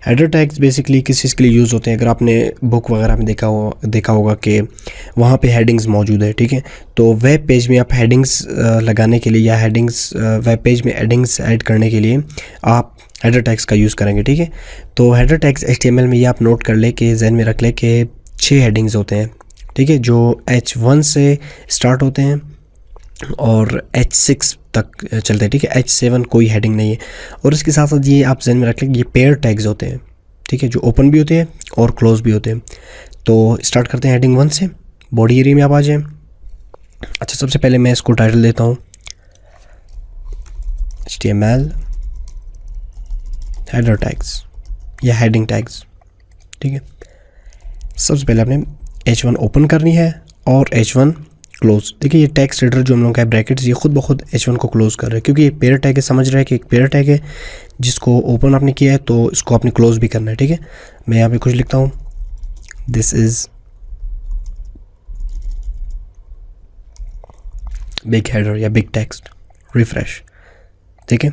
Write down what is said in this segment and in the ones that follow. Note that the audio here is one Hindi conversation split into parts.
हेडर टैग्स बेसिकली किस चीज़ के लिए यूज़ होते हैं, अगर आपने बुक वगैरह में देखा होगा कि वहाँ पे हेडिंग्स मौजूद है, ठीक है। तो वेब पेज में आप हेडिंग्स लगाने के लिए या हेडिंग्स वेब पेज में हेडिंग्स ऐड करने के लिए आप हेडर टैग्स का यूज़ करेंगे, ठीक है। तो हेडर टैग्स HTML में ये आप नोट कर ले कि जहन में रख ले कि 6 हेडिंग्स होते हैं, ठीक है, जो H1 से स्टार्ट होते हैं और H6 तक चलते हैं, ठीक है। H7 कोई हेडिंग नहीं है। और इसके साथ साथ ये आप जहन में रख लें ये पेयर टैग्स होते हैं, ठीक है, जो ओपन भी होते हैं और क्लोज भी होते हैं। तो स्टार्ट करते हैं हेडिंग 1 से। बॉडी एरिया में आप आ जाएं। अच्छा, सबसे पहले मैं इसको टाइटल देता हूँ HTML हेडर टैग्स या हेडिंग टैग्स, ठीक है। सबसे पहले आपने H1 ओपन करनी है और H1 क्लोज। देखिए ये टेक्स्ट एडिटर जो हम लोग का है ब्रैकेट्स, ये खुद ब खुद H1 को क्लोज कर रहा है क्योंकि ये पेयर टैग है। समझ रहा है कि एक पेयर टैग है जिसको ओपन आपने किया है तो इसको आपने क्लोज भी करना है, ठीक है। मैं यहाँ पे कुछ लिखता हूँ, दिस इज़ बिग हेडर या बिग टेक्स्ट, रिफ्रेश। ठीक है,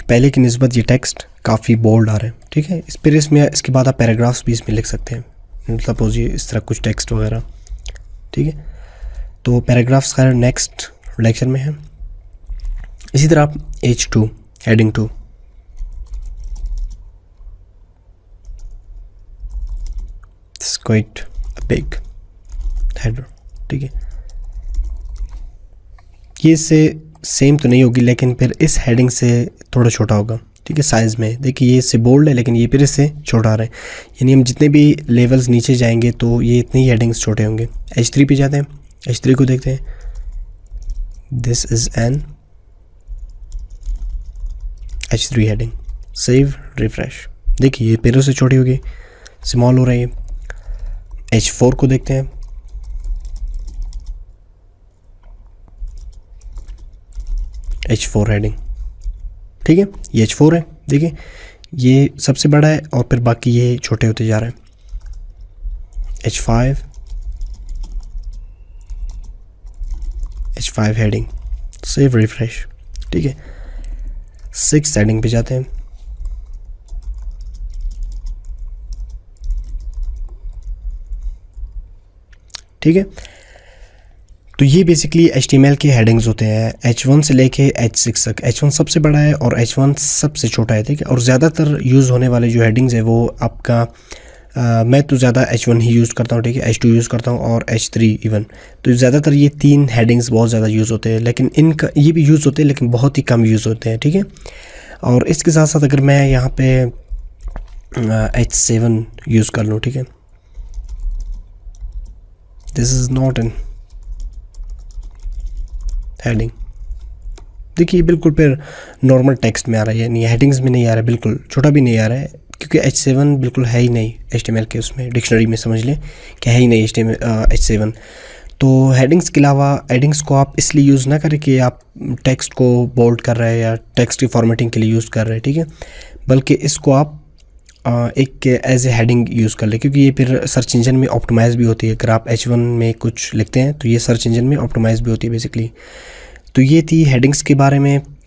पहले की निस्बत ये टेक्स्ट काफ़ी बोल्ड आ रहा है, ठीक है। इस पर इसमें इसके बाद आप पैराग्राफ्स भी इसमें लिख सकते हैं, सपोज ये इस तरह कुछ टेक्स्ट वगैरह, ठीक है। तो पैराग्राफ्स का नेक्स्ट लेक्चर में है। इसी तरह आप H2 heading 2, quite big header, ठीक है। ये इससे सेम तो नहीं होगी लेकिन फिर इस हेडिंग से थोड़ा छोटा होगा, ठीक है, साइज़ में। देखिए ये इससे बोल्ड है लेकिन ये फिर इससे छोटा आ रहा है, यानी हम जितने भी लेवल्स नीचे जाएंगे तो ये इतने ही हेडिंग्स छोटे होंगे। H3 पे जाते हैं, H3 को देखते हैं, this is an H3 heading, save refresh. देखिए ये फिर से छोटी होगी, स्मॉल हो रही है। H4 को देखते हैं, H4 हेडिंग, ठीक है, ये H4 है। देखिए ये सबसे बड़ा है और फिर बाकी ये छोटे होते जा रहे हैं। H5 हेडिंग, सेव रिफ्रेश, ठीक है। 6 हेडिंग पे जाते हैं, ठीक है। तो ये बेसिकली HTML के हेडिंग्स होते हैं H1 से लेके H6 तक। H1 सबसे बड़ा है और H1 सबसे छोटा है, ठीक है। और ज़्यादातर यूज़ होने वाले जो हेडिंग्स है वो आपका मैं तो ज़्यादा H1 ही यूज़ करता हूँ, ठीक है। H2 यूज़ करता हूँ और H3 इवन। तो ज़्यादातर ये 3 हेडिंग्स बहुत ज़्यादा यूज़ होते हैं, लेकिन इनका ये भी यूज़ होते हैं लेकिन बहुत ही कम यूज़ होते हैं, ठीक है। और इसके साथ साथ अगर मैं यहाँ पे H7 यूज़ कर लूँ, ठीक है, this is not an heading. देखिए बिल्कुल फिर नॉर्मल टेक्स्ट में आ रहा है, यानी हेडिंग्स में नहीं आ रहा है, बिल्कुल छोटा भी नहीं आ रहा है क्योंकि H7 बिल्कुल है ही नहीं HTML के उसमें, डिक्शनरी में समझ लें कि है ही नहीं H7। तो हेडिंग्स के अलावा हेडिंग्स को आप इसलिए यूज़ ना करें कि आप टेक्स्ट को बोल्ड कर रहे हैं या टेक्स्ट की फॉर्मेटिंग के लिए यूज़ कर रहे हैं, ठीक है, बल्कि इसको आप एक एज ए हेडिंग यूज़ कर ले क्योंकि ये फिर सर्च इंजन में ऑप्टिमाइज़ भी होती है। अगर आप H1 में कुछ लिखते हैं तो ये सर्च इंजन में ऑप्टिमाइज़ भी होती है बेसिकली। तो ये थी हेडिंग्स के बारे में।